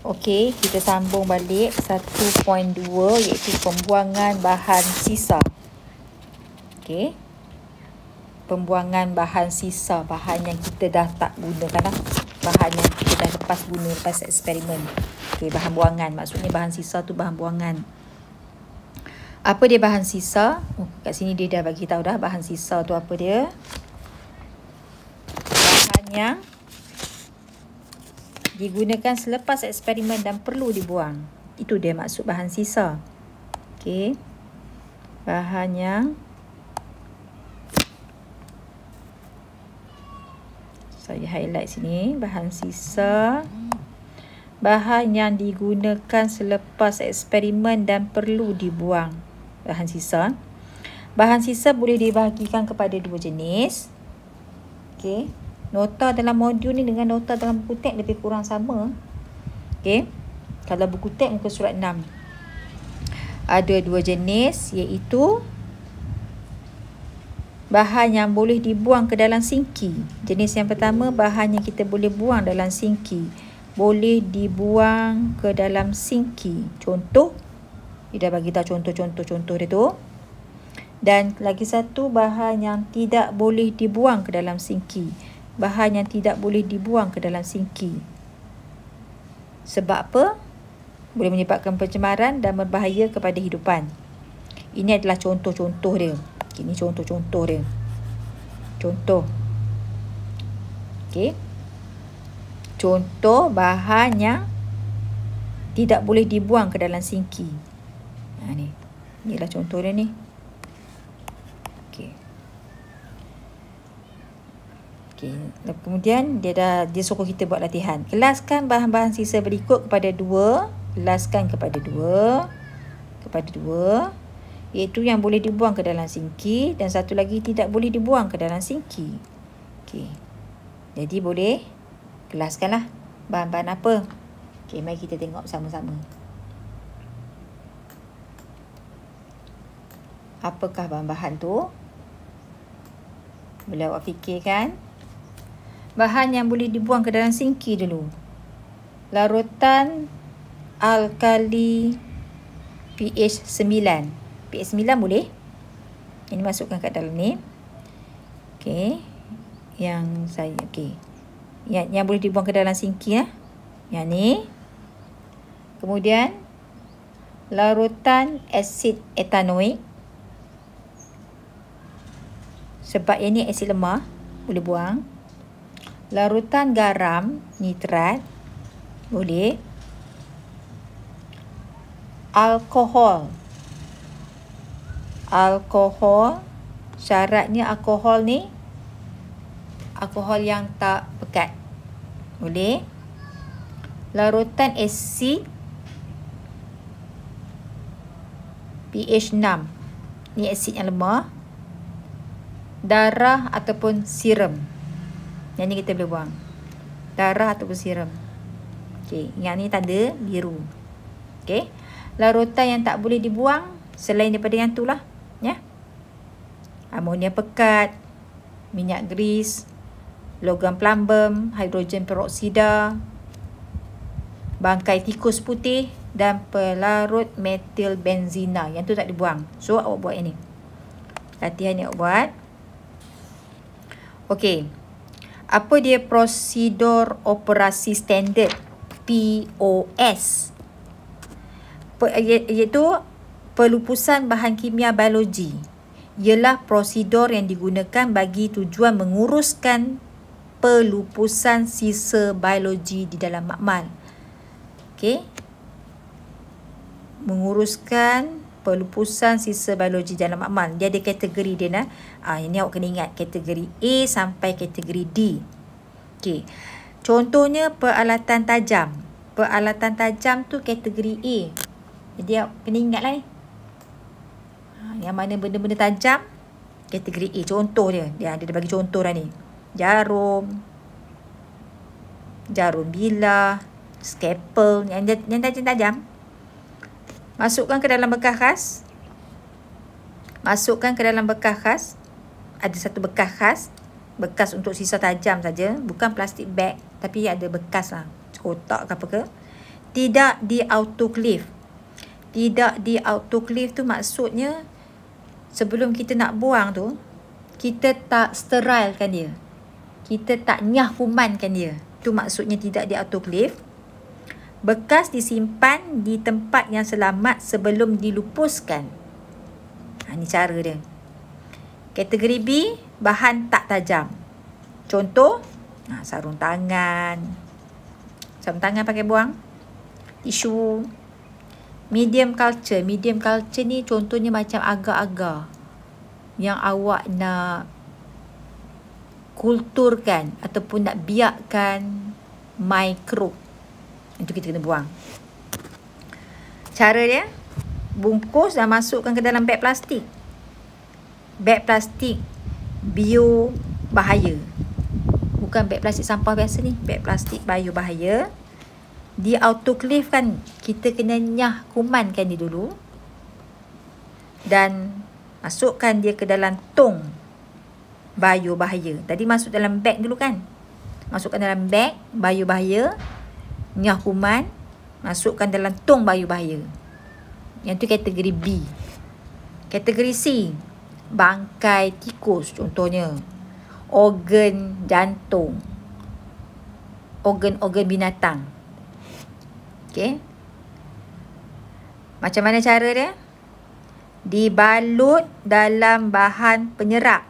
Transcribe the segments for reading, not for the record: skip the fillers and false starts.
Okey, kita sambung balik 1.2 iaitu pembuangan bahan sisa. Okey. Pembuangan bahan sisa, bahan yang kita dah tak gunakan lah. Bahan yang kita dah lepas guna lepas eksperimen. Okey, bahan buangan. Maksudnya bahan sisa tu bahan buangan. Apa dia bahan sisa? Kat sini dia dah bagi tahu dah bahan sisa tu apa dia. Bahan yang digunakan selepas eksperimen dan perlu dibuang. Itu dia maksud bahan sisa. Okey. Bahan yang saya highlight sini, bahan sisa. Bahan yang digunakan selepas eksperimen dan perlu dibuang. Bahan sisa. Bahan sisa boleh dibahagikan kepada dua jenis. Okey. Nota dalam modul ni dengan nota dalam buku teks lebih kurang sama. Okey. Kalau buku teks muka surat 6. Ada dua jenis iaitu bahan yang boleh dibuang ke dalam sinki. Jenis yang pertama, bahan yang kita boleh buang dalam sinki. Boleh dibuang ke dalam sinki. Contoh, dia dah bagi tahu contoh dia tu. Dan lagi satu, bahan yang tidak boleh dibuang ke dalam sinki. Bahan yang tidak boleh dibuang ke dalam sinki. Sebab apa? Boleh menyebabkan pencemaran dan berbahaya kepada hidupan. Ini adalah contoh-contoh dia. Ini contoh-contoh dia. Contoh. Okey. Contoh bahan yang tidak boleh dibuang ke dalam sinki. Ni. Inilah contoh dia ni. Okey. Okey. Kemudian dia suruh kita buat latihan. Kelaskan bahan-bahan sisa berikut kepada 2. Kelaskan kepada 2. Kepada 2. Iaitu yang boleh dibuang ke dalam sinki dan satu lagi tidak boleh dibuang ke dalam sinki. Okey. Jadi boleh kelaskanlah bahan-bahan apa. Okey, mari kita tengok sama-sama. Apakah bahan-bahan tu? Boleh awak fikirkan. Bahan yang boleh dibuang ke dalam sinki dulu. Larutan alkali pH 9. pH 9 boleh. Ini masukkan kat dalam ni. Okey. Okey. Yang boleh dibuang ke dalam sinki ya. Yang ni. Kemudian larutan asid etanoik. Sebab yang ni asid lemah, boleh buang. Larutan garam nitrat, boleh. Alkohol. Alkohol, syaratnya alkohol ni alkohol yang tak pekat. Boleh. Larutan asid pH 6. Ni asid yang lemah. Darah ataupun serum. Yang ni kita boleh buang. Darah ataupun serum. Okey, yang ni tanda biru. Okey. Larutan yang tak boleh dibuang selain daripada yang tu lah, ya. Amonia pekat, minyak gris, logam plumbum, hidrogen peroksida, bangkai tikus putih dan pelarut metil benzina. Yang tu tak dibuang. So awak buat yang ni. Latihan ni awak buat. Okey. Apa dia prosedur operasi standard POS? Iaitu pelupusan bahan kimia biologi. Ialah prosedur yang digunakan bagi tujuan menguruskan pelupusan sisa biologi di dalam makmal. Okey. Menguruskan pelupusan sisa biologi dalam makmal. Dia ada kategori dia nah. Ini awak kena ingat kategori A sampai kategori D. Okey. Contohnya peralatan tajam. Peralatan tajam tu kategori A. Jadi awak kena ingatlah ni. Yang mana benda-benda tajam kategori A. Contoh dia. Dia bagi contoh dah ni. Jarum bilah, scalpel, yang tajam-tajam. Masukkan ke dalam bekas khas. Ada satu bekas khas. Bekas untuk sisa tajam saja. Bukan plastik bag. Tapi ada bekas lah. Kotak ke apa ke. tidak di autoclave. Tidak di autoclave tu maksudnya sebelum kita nak buang tu, kita tak sterilkan dia. Kita tak nyah kumankan dia. Tu maksudnya tidak di autoclave. Bekas disimpan di tempat yang selamat sebelum dilupuskan. Ini cara dia. Kategori B, bahan tak tajam. Contoh, sarung tangan. Sarung tangan pakai buang. Tisu. Medium culture. Medium culture ni contohnya macam agar-agar yang awak nak kulturkan ataupun nak biarkan mikro. Itu kita kena buang. Cara dia, bungkus dan masukkan ke dalam beg plastik. Beg plastik bio bahaya. Bukan beg plastik sampah biasa ni. Beg plastik bio bahaya. Di autoclave kan, kita kena nyah kumankan dia dulu. Dan masukkan dia ke dalam tong bio bahaya. Tadi masuk dalam beg dulu kan. Masukkan dalam beg bio bahaya. Nyah kuman. Masukkan dalam tong bio bahaya. Yang tu kategori B. Kategori C, bangkai tikus contohnya. Organ jantung. Organ-organ binatang. Okey. Macam mana cara dia? Dibalut dalam bahan penyerap.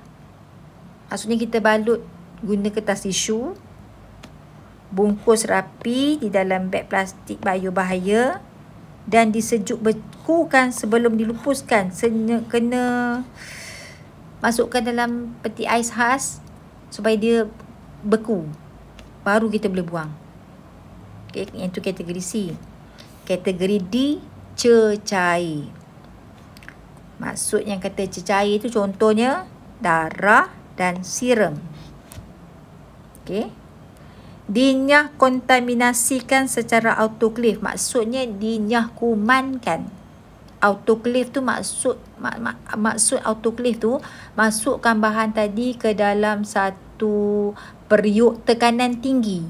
Maksudnya kita balut guna kertas tisu. Bungkus rapi di dalam beg plastik bio bahaya. Dan disejuk bekukan sebelum dilupuskan. Kena masukkan dalam peti ais khas supaya dia beku. Baru kita boleh buang. Okay, yang tu kategori C. Kategori D, cecair. Maksud yang kata cecair tu contohnya darah dan serum. Okay. Dinyah kontaminasikan secara autoclave. Maksudnya dinyah kumankan. Autoclave tu maksud autoclave tu masukkan bahan tadi ke dalam satu periuk tekanan tinggi.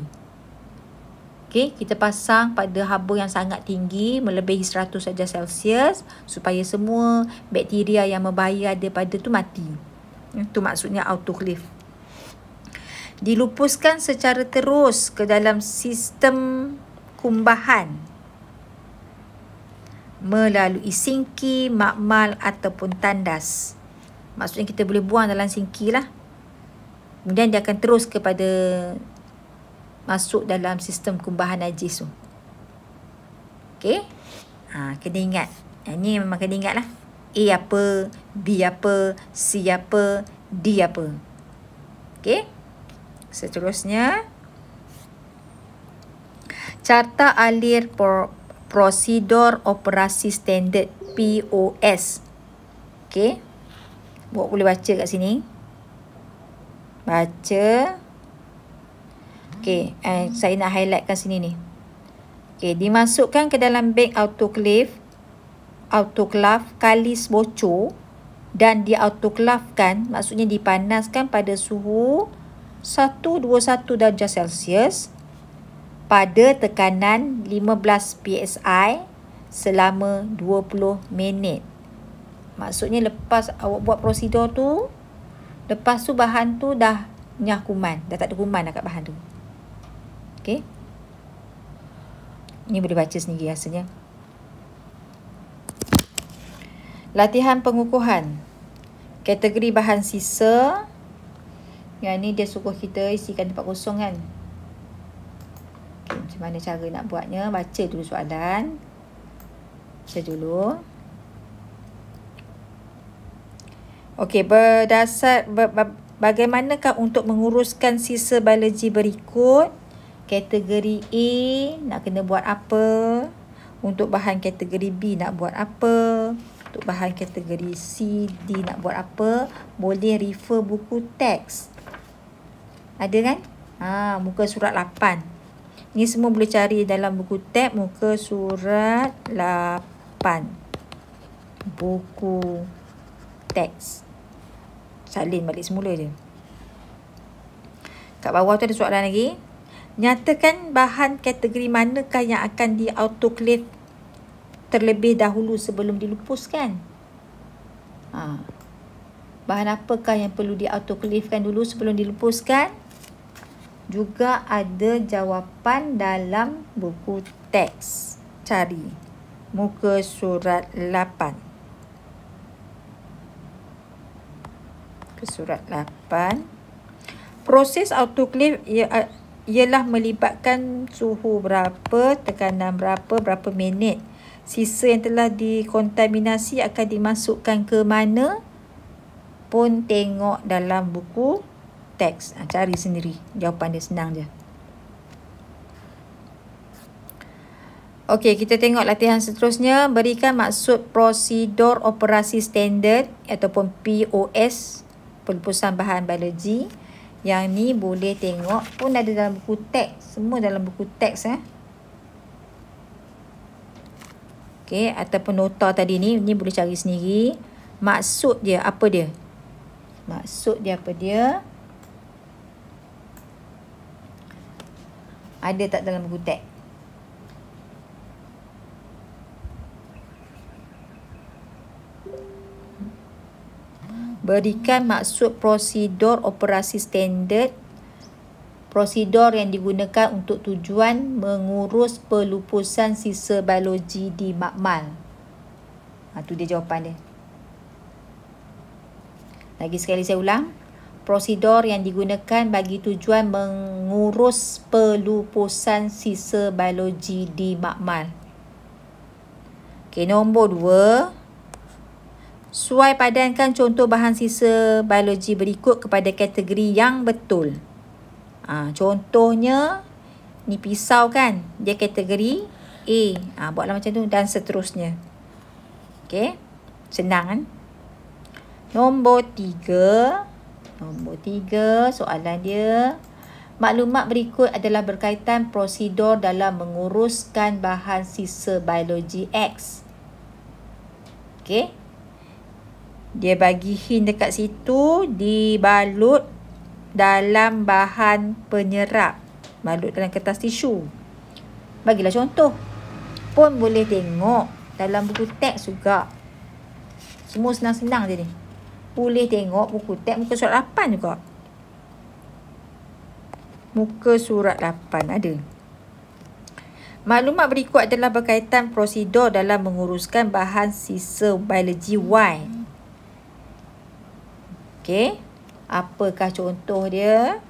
Okey, kita pasang pada haba yang sangat tinggi melebihi 100 darjah Celsius supaya semua bakteria yang berbahaya daripada tu mati. Itu maksudnya autoclave. Dilupuskan secara terus ke dalam sistem kumbahan melalui sinki, makmal ataupun tandas. Maksudnya kita boleh buang dalam sinki lah. Kemudian dia akan terus kepada masuk dalam sistem kumbahan najis tu. Okey. Kena ingat. Ini memang kena ingat lah. A apa, B apa, C apa, D apa. Okey. Seterusnya, Carta Alir Prosedur Operasi Standard POS. Okey. Buat boleh baca kat sini. Baca. Okey, saya nak highlight kat sini ni. Okey, dimasukkan ke dalam beg autoclave kalis bocor dan diautoklavkan, maksudnya dipanaskan pada suhu 121 darjah Celsius pada tekanan 15 PSI selama 20 minit. Maksudnya lepas awak buat prosedur tu, lepas tu bahan tu dah nyah kuman, dah tak ada kuman dah kat bahan tu. Okey. Ini boleh baca sendiri rasanya. Latihan pengukuhan. Kategori bahan sisa. Yang ni dia suruh kita isikan tempat kosong kan. Okay, macam mana cara nak buatnya? Baca dulu soalan. Baca dulu. Okey, bagaimanakah untuk menguruskan sisa biologi berikut? Kategori A nak kena buat apa? Untuk bahan kategori B nak buat apa? Untuk bahan kategori C, D nak buat apa? Boleh refer buku teks. Ada kan? Muka surat 8. Ni semua boleh cari dalam buku teks muka surat 8. Buku teks. Salin balik semula je. Kat bawah tu ada soalan lagi. Nyatakan bahan kategori manakah yang akan di-autoclave terlebih dahulu sebelum dilupuskan. Bahan apakah yang perlu di-autoclavekan dulu sebelum dilupuskan? Juga ada jawapan dalam buku teks. Cari muka surat 8. Ke surat 8. Proses autoclave ialah melibatkan suhu berapa, tekanan berapa minit. Sisa yang telah dikontaminasi akan dimasukkan ke mana? Pun tengok dalam buku teks. Cari sendiri. Jawapan dia senang je. Okey, kita tengok latihan seterusnya. Berikan maksud prosedur operasi standard ataupun POS, pelupusan bahan biologi. Yang ni boleh tengok pun ada dalam buku teks. Semua dalam buku teks. Okey, ataupun nota tadi ni boleh cari sendiri. Maksud dia apa dia? Maksud dia apa dia? Ada tak dalam buku teks? Berikan maksud prosedur operasi standard. Prosedur yang digunakan untuk tujuan mengurus pelupusan sisa biologi di makmal. Itu dia jawapan dia. Lagi sekali saya ulang. Prosedur yang digunakan bagi tujuan mengurus pelupusan sisa biologi di makmal. Okey, nombor 2. Suai padankan contoh bahan sisa biologi berikut kepada kategori yang betul. Contohnya, ni pisau kan? Dia kategori A. Buatlah macam tu dan seterusnya. Okey, senang kan? Nombor 3. Soalan dia. Maklumat berikut adalah berkaitan prosedur dalam menguruskan bahan sisa biologi X. Okey. Dia bagi hint dekat situ, dibalut dalam bahan penyerap. Balut dalam kertas tisu. Bagilah contoh. Pun boleh tengok dalam buku teks juga. Semua senang-senang je ni. Boleh tengok buku teks muka surat 8 juga. Muka surat 8 ada. Maklumat berikut adalah berkaitan prosedur dalam menguruskan bahan sisa biologi Y. Okey, apakah contoh dia?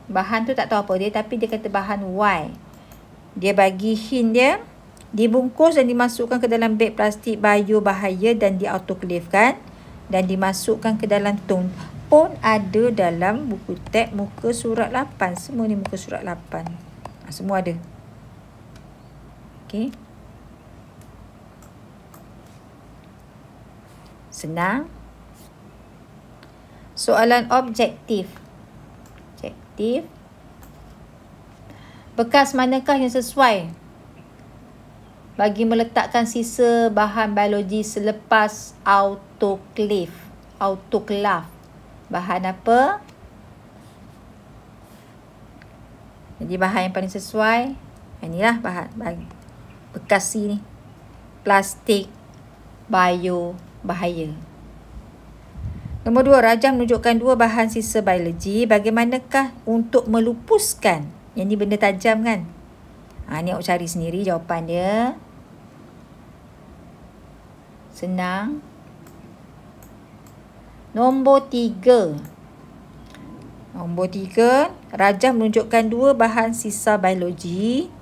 Bahan tu tak tahu apa dia, tapi dia kata bahan Y. Dia bagi hint dia. Dibungkus dan dimasukkan ke dalam beg plastik bio bahaya dan diautoclavekan dan dimasukkan ke dalam tong. Pun ada dalam buku teks muka surat 8. Semua ni muka surat 8. Semua ada. Okey. Senang. Soalan objektif. Bekas manakah yang sesuai bagi meletakkan sisa bahan biologi selepas autoclave? Bahan apa? Jadi bahan yang paling sesuai, inilah bahan bekas ni. Plastik bio bahaya. Nombor 2, rajah menunjukkan 2 bahan sisa biologi. Bagaimanakah untuk melupuskan? Yang ni benda tajam kan? Ni awak cari sendiri jawapan dia. Senang. Nombor 3. Rajah menunjukkan 2 bahan sisa biologi.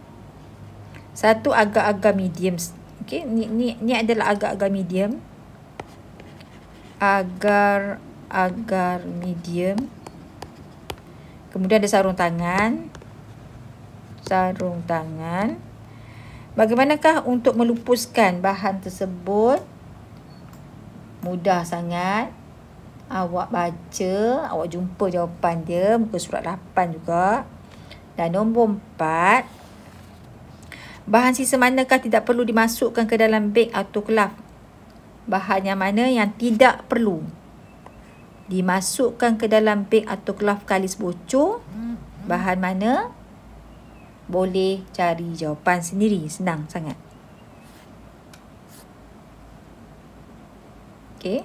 Satu agak-agak medium. Okey, ni adalah agak-agak medium. Agar medium. Kemudian ada sarung tangan. Bagaimanakah untuk melupuskan bahan tersebut? Mudah sangat. Awak baca, awak jumpa jawapan dia muka surat 8 juga. Dan nombor 4. Bahan sisa manakah tidak perlu dimasukkan ke dalam beg autoclave? Bahan yang mana yang tidak perlu dimasukkan ke dalam beg autoclave kalis bocor? bahan mana? Boleh cari jawapan sendiri. Senang sangat. Okey.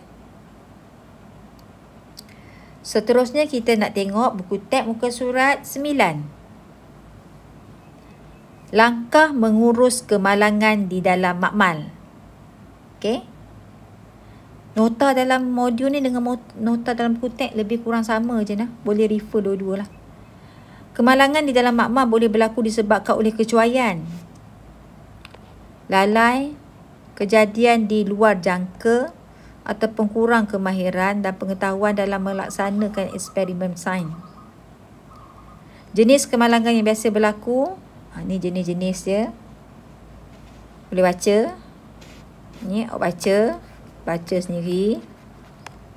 Seterusnya kita nak tengok buku teks muka surat 9. Langkah mengurus kemalangan di dalam makmal. Okey. Nota dalam modul ni dengan nota dalam buku teks lebih kurang sama je nah. Boleh refer dua-dua lah. Kemalangan di dalam makmal boleh berlaku disebabkan oleh kecuaian, lalai, kejadian di luar jangka ataupun kurang kemahiran dan pengetahuan dalam melaksanakan eksperimen sains. Jenis kemalangan yang biasa berlaku, ni jenis-jenis dia. Boleh baca. Ni awak baca. Baca sendiri.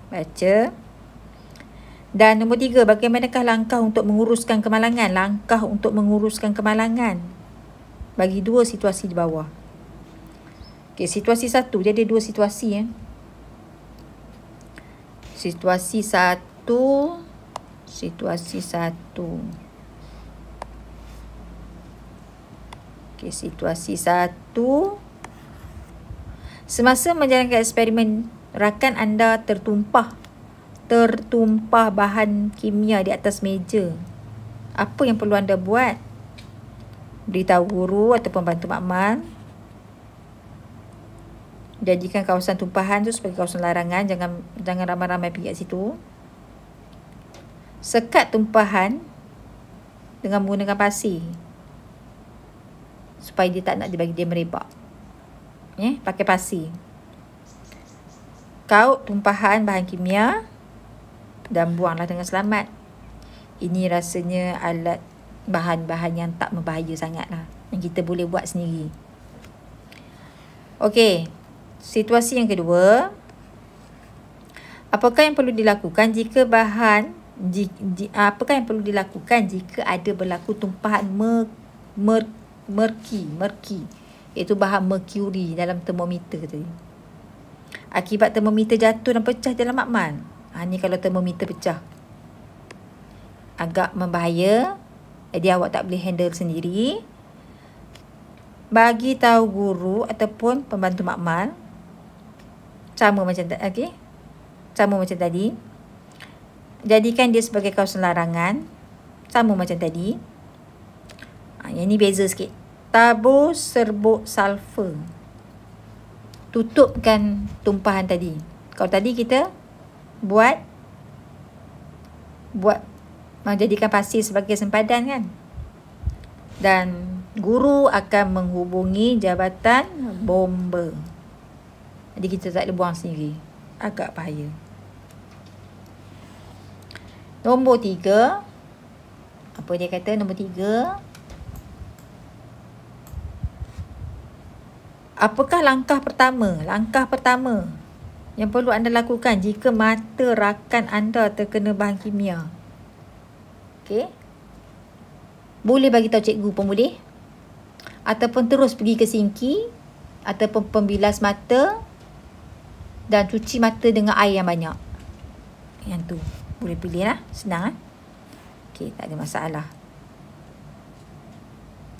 Baca. Dan nombor 3, bagaimanakah langkah untuk menguruskan kemalangan? Langkah untuk menguruskan kemalangan. Bagi 2 situasi di bawah. Okey, situasi 1. Jadi 2 situasi. Situasi 1. Situasi 1. Okey, situasi 1. Semasa menjalankan eksperimen, rakan anda tertumpah bahan kimia di atas meja. Apa yang perlu anda buat? Beritahu guru ataupun bantu makmal. Jadikan kawasan tumpahan tu sebagai kawasan larangan. Jangan ramai-ramai pergi kat situ. Sekat tumpahan dengan menggunakan pasir, supaya dia tak nak dibagi dia merebak. Pakai pasir. Kaut tumpahan bahan kimia dan buanglah dengan selamat. Ini rasanya alat bahan-bahan yang tak berbahaya sangat lah, yang kita boleh buat sendiri. Okey, situasi yang kedua. Apakah yang perlu dilakukan jika apakah yang perlu dilakukan jika ada berlaku tumpahan merki, iaitu bahan merkuri dalam termometer tadi. Akibat termometer jatuh dan pecah dalam makmal. Ni kalau termometer pecah, agak membahaya. Jadi awak tak boleh handle sendiri. Bagi tahu guru ataupun pembantu makmal. Sama macam tadi. Sama macam tadi. Jadikan dia sebagai kawasan larangan. Sama macam tadi. Yang ni beza sikit. Tabur serbuk sulfur. Tutupkan tumpahan tadi. Kalau tadi kita buat menjadikan pasir sebagai sempadan kan. Dan guru akan menghubungi jabatan bomba. Jadi kita tak boleh buang sendiri. Agak bahaya. Nombor 3. Apa dia kata nombor 3? Apakah langkah pertama? Langkah pertama yang perlu anda lakukan jika mata rakan anda terkena bahan kimia. Okey. Boleh bagi tahu cikgu pun boleh. Ataupun terus pergi ke sinki ataupun pembilas mata dan cuci mata dengan air yang banyak. Yang tu boleh pilih lah. Senang lah. Okey, tak ada masalah.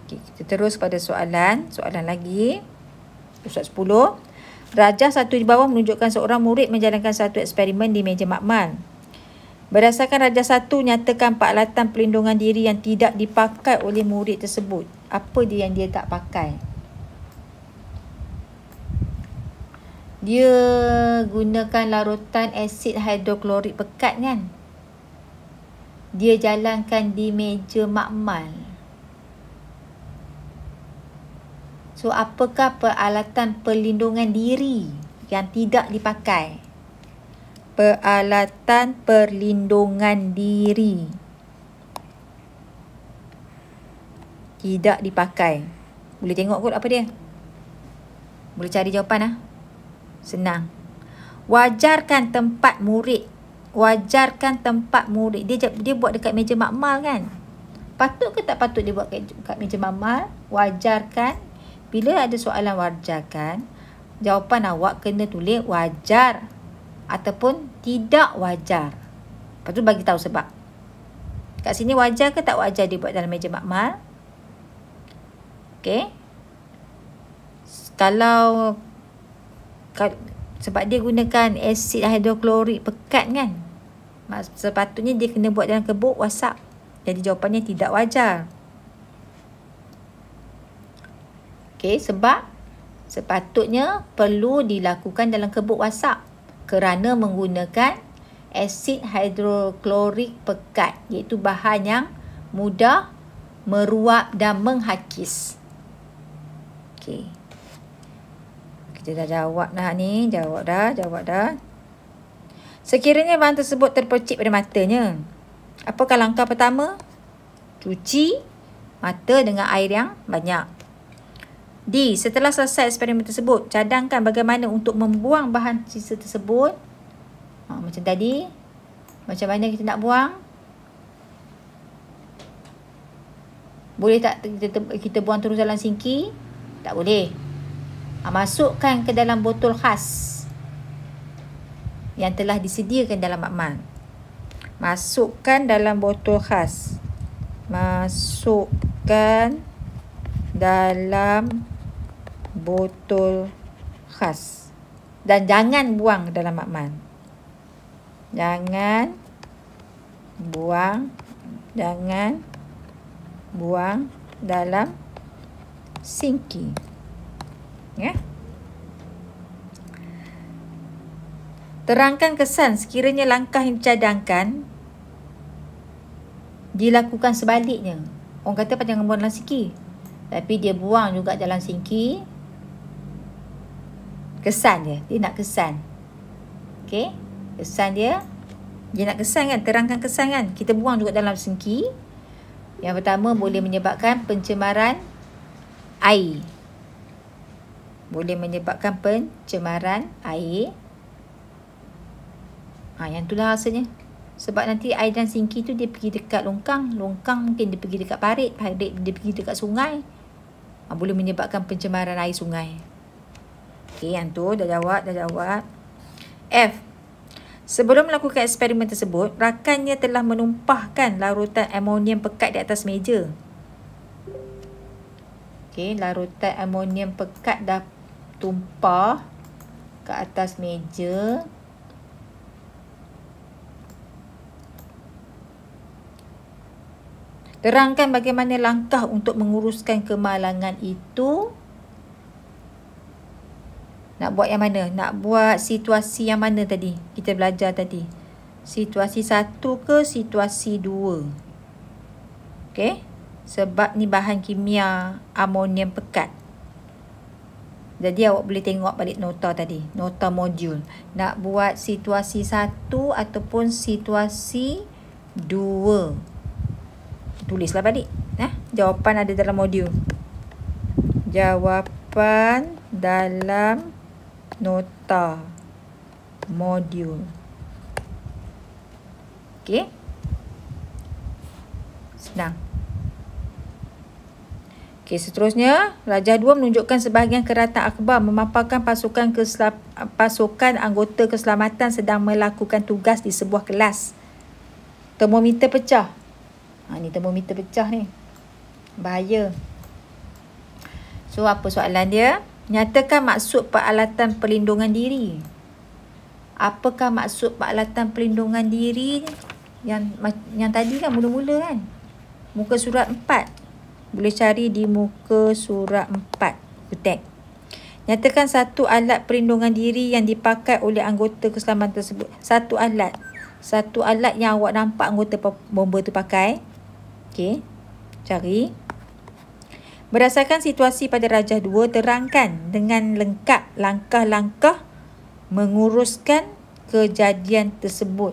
Okey, kita terus pada soalan lagi. Soalan 10. Rajah 1 di bawah menunjukkan seorang murid menjalankan satu eksperimen di meja makmal. Berdasarkan rajah 1, nyatakan peralatan pelindungan diri yang tidak dipakai oleh murid tersebut. Apa dia yang dia tak pakai? Dia gunakan larutan asid hidroklorik pekat kan? Dia jalankan di meja makmal. So, apakah peralatan perlindungan diri yang tidak dipakai? Peralatan perlindungan diri tidak dipakai. Boleh tengok kot apa dia? Boleh cari jawapan lah. Senang. Wajarkan tempat murid. Wajarkan tempat murid. Dia buat dekat meja makmal kan? Patut ke tak patut dia buat kat meja makmal? Wajarkan. Bila ada soalan wajarkan, jawapan awak kena tulis wajar ataupun tidak wajar. Lepas tu bagi tahu sebab. Kat sini wajar ke tak wajar dia buat dalam meja makmal? Okey. Kalau sebab dia gunakan asid hidroklorik pekat kan, sepatutnya dia kena buat dalam kebuk wasak. Jadi jawapannya tidak wajar. Okey, sebab sepatutnya perlu dilakukan dalam kebuk wasak kerana menggunakan asid hidroklorik pekat, iaitu bahan yang mudah meruap dan menghakis. Okey. Kita dah jawab dah ni. Jawab dah. Sekiranya bahan tersebut terpercik pada matanya, apakah langkah pertama? Cuci mata dengan air yang banyak. D. Setelah selesai eksperimen tersebut, cadangkan bagaimana untuk membuang bahan sisa tersebut. Macam tadi. Macam mana kita nak buang? Boleh tak kita buang terus dalam sinki? Tak boleh. Masukkan ke dalam botol khas yang telah disediakan dalam makmal. Masukkan dalam botol khas. Masukkan dalam botol khas. Dan jangan buang dalam makmal. Jangan buang dalam sinki. Ya. Terangkan kesan sekiranya langkah yang dicadangkan dilakukan sebaliknya. Orang kata jangan buang dalam sinki, tapi dia buang juga dalam sinki. Kesan dia nak kesan. Okey, kesan dia nak kesan kan, terangkan kesan kan. Kita buang juga dalam sinki. Yang pertama boleh menyebabkan pencemaran air. Yang itulah rasanya. Sebab nanti air dan sinki tu dia pergi dekat longkang. Longkang mungkin dia pergi dekat parit. Parit dia pergi dekat sungai. Boleh menyebabkan pencemaran air sungai. Okey, yang tu dah jawab. F. Sebelum melakukan eksperimen tersebut, rakannya telah menumpahkan larutan amonium pekat di atas meja. Okey, larutan amonium pekat dah tumpah ke atas meja. Terangkan bagaimana langkah untuk menguruskan kemalangan itu. Nak buat yang mana? Nak buat situasi yang mana tadi? Kita belajar tadi. Situasi 1 ke situasi 2? Okey. Sebab ni bahan kimia amonium pekat. Jadi awak boleh tengok balik nota tadi. Nota modul. Nak buat situasi 1 ataupun situasi 2. Tulislah balik. Jawapan ada dalam modul. Jawapan dalam nota modul. Okey. Senang. Okey, seterusnya, Rajah 2 menunjukkan sebahagian keratan akhbar memaparkan pasukan anggota keselamatan sedang melakukan tugas di sebuah kelas. Termometer pecah. Ni termometer pecah ni. Bahaya. So, apa soalan dia? Nyatakan maksud peralatan perlindungan diri. Apakah maksud peralatan perlindungan diri? Yang tadi kan mula-mula kan? Muka surat 4. Boleh cari di muka surat 4. Kutek. Nyatakan satu alat perlindungan diri yang dipakai oleh anggota keselamatan tersebut. Satu alat yang awak nampak anggota bomba tu pakai. Okey. Cari. Berdasarkan situasi pada Rajah 2, terangkan dengan lengkap langkah-langkah menguruskan kejadian tersebut.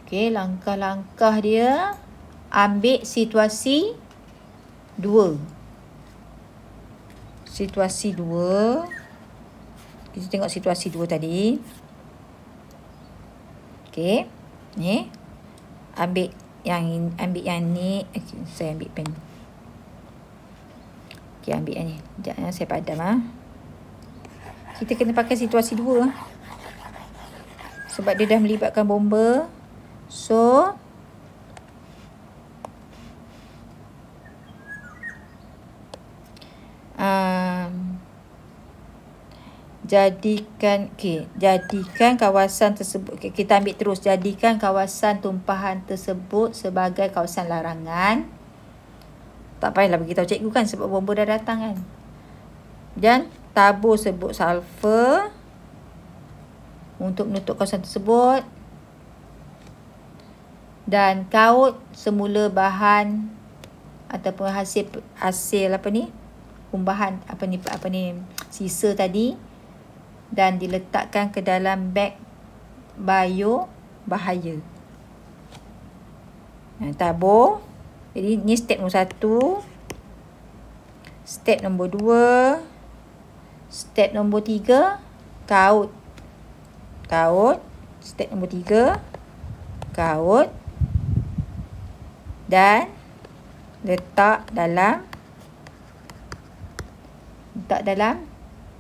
Okey, langkah-langkah dia. Ambil situasi 2. Situasi 2. Kita tengok situasi 2 tadi. Okey. Ni. Ambil yang ni. Saya ambil pen. Okey, ambil yang ni. Sekejap saya padam . Kita kena pakai situasi 2 . Sebab dia dah melibatkan bomba. So jadikan kawasan tersebut, kita ambil terus, jadikan kawasan tumpahan tersebut sebagai kawasan larangan. Tak payahlah beritahu cikgu kan, sebab bomba dah datang kan. Dan tabur sebut sulfur untuk menutup kawasan tersebut. Dan kaut semula bahan ataupun hasil kumbahan sisa tadi, dan diletakkan ke dalam beg bio bahaya. Tabur. Jadi ni step nombor 1. Step nombor 2. Step nombor 3, kaut. Step nombor 3, kaut. Dan letak dalam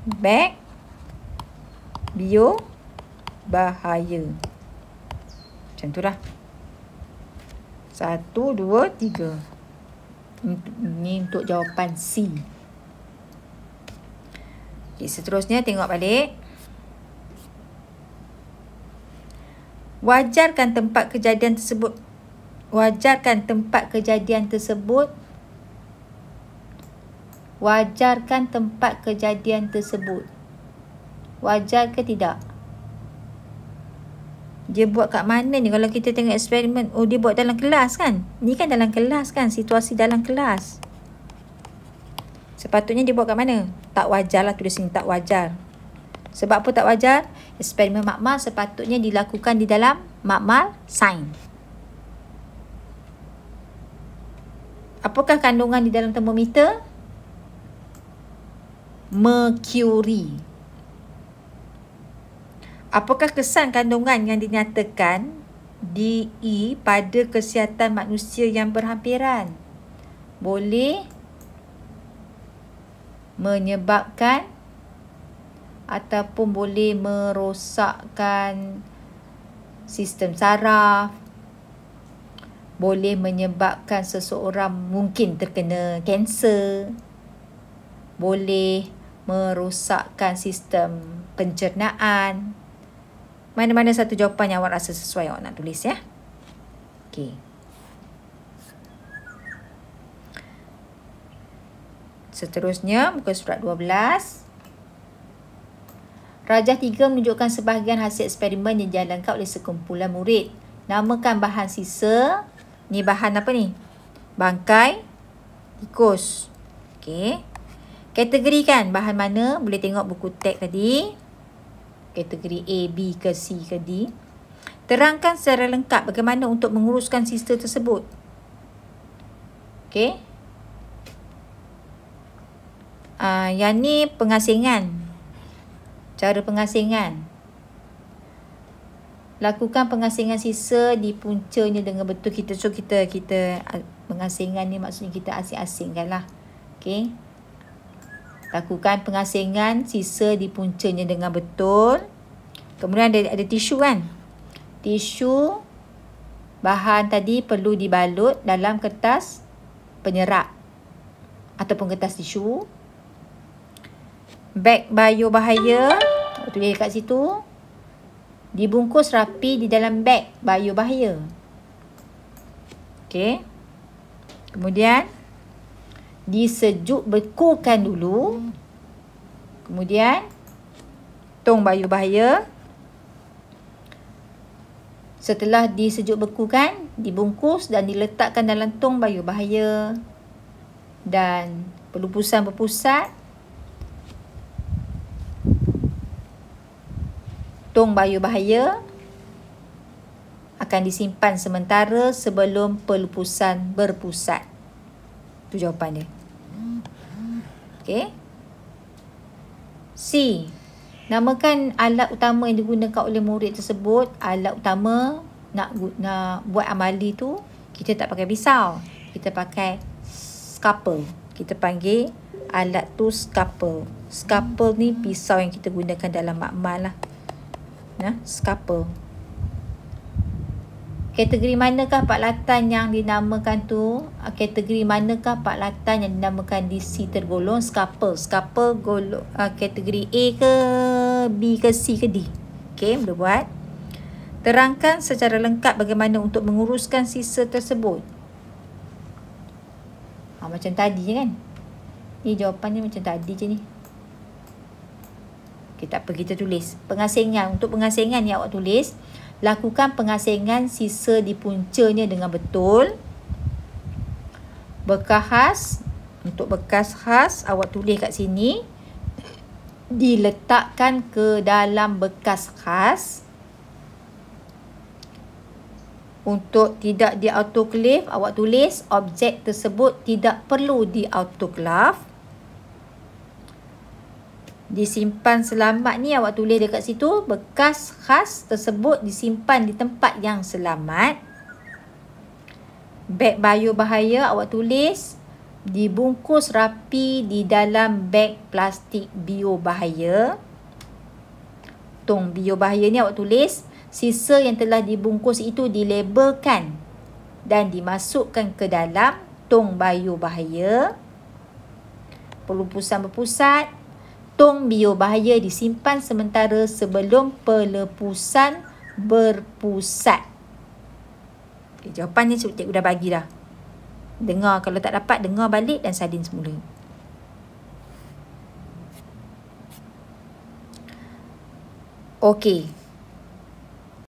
beg bio bahaya. Macam tu lah. 1, 2, 3. Ini untuk jawapan C. Okay, seterusnya tengok balik. Wajarkan tempat kejadian tersebut. Wajarkan tempat kejadian tersebut wajar ke tidak? Dia buat kat mana ni? Kalau kita tengok eksperimen, dia buat dalam kelas kan? Ni kan dalam kelas kan? Situasi dalam kelas. Sepatutnya dia buat kat mana? Tak wajar lah, tulis sini tak wajar. Sebab apa tak wajar? Eksperimen makmal sepatutnya dilakukan di dalam makmal sains. Apakah kandungan di dalam termometer? Merkuri. Apakah kesan kandungan yang dinyatakan DE pada kesihatan manusia yang berhampiran? Boleh menyebabkan ataupun boleh merosakkan sistem saraf, boleh menyebabkan seseorang mungkin terkena kanser, boleh merosakkan sistem pencernaan. Mana-mana satu jawapan yang awak rasa sesuai, awak nak tulis ya. Okey. Seterusnya, muka surat 12. Rajah 3 menunjukkan sebahagian hasil eksperimen yang dijalankan oleh sekumpulan murid. Namakan bahan sisa. Ni bahan apa ni? Bangkai tikus. Okey. Kategorikan bahan mana? Boleh tengok buku teks tadi. Kategori A, B ke C ke D. Terangkan secara lengkap bagaimana untuk menguruskan sisa tersebut. Okey. Yang ni pengasingan. Cara pengasingan. Lakukan pengasingan sisa di puncanya dengan betul. Kita pengasingan ni maksudnya kita asing-asingkan lah. Okey. Lakukan pengasingan sisa di puncanya dengan betul. Kemudian ada tisu kan. Tisu bahan tadi perlu dibalut dalam kertas penyerap ataupun kertas tisu. Beg bio bahaya, tulis kat situ. Dibungkus rapi di dalam beg bio bahaya. Okey. Kemudian disejuk bekukan dulu. Kemudian tong bio bahaya. Setelah disejuk bekukan, dibungkus dan diletakkan dalam tong bio bahaya. Dan pelupusan berpusat. Tong bio bahaya akan disimpan sementara sebelum pelupusan berpusat. Itu jawapan dia. Okey. C. Namakan alat utama yang digunakan oleh murid tersebut. Alat utama nak buat amali tu, kita tak pakai pisau. Kita pakai scalpel. Kita panggil alat tu scalpel. Scalpel ni pisau yang kita gunakan dalam makmal lah. Scalpel. Kategori manakah paklatan yang dinamakan tu? Kategori manakah paklatan yang dinamakan DC tergolong scalpel? Scalpel kategori A ke B ke C ke D? Okey, boleh buat. Terangkan secara lengkap bagaimana untuk menguruskan sisa tersebut. Macam tadi je kan? Ni jawapannya macam tadi je ni. Okay, tak apa, kita tulis. Pengasingan. Untuk pengasingan yang awak tulis, lakukan pengasingan sisa di puncanya dengan betul. Bekas khas. Untuk bekas khas, awak tulis kat sini. Diletakkan ke dalam bekas khas. Untuk tidak di autoclave, awak tulis objek tersebut tidak perlu di autoclave. Disimpan selamat ni awak tulis dekat situ, bekas khas tersebut disimpan di tempat yang selamat. Beg biobahaya awak tulis dibungkus rapi di dalam beg plastik biobahaya. Tong biobahaya ni awak tulis sisa yang telah dibungkus itu dilabelkan dan dimasukkan ke dalam tong biobahaya. Pelupusan berpusat. Tong biobahaya disimpan sementara sebelum pelepusan berpusat. Okay, jawapan ni cikgu dah bagi dah. Dengar, kalau tak dapat dengar balik dan salin semula. Okey.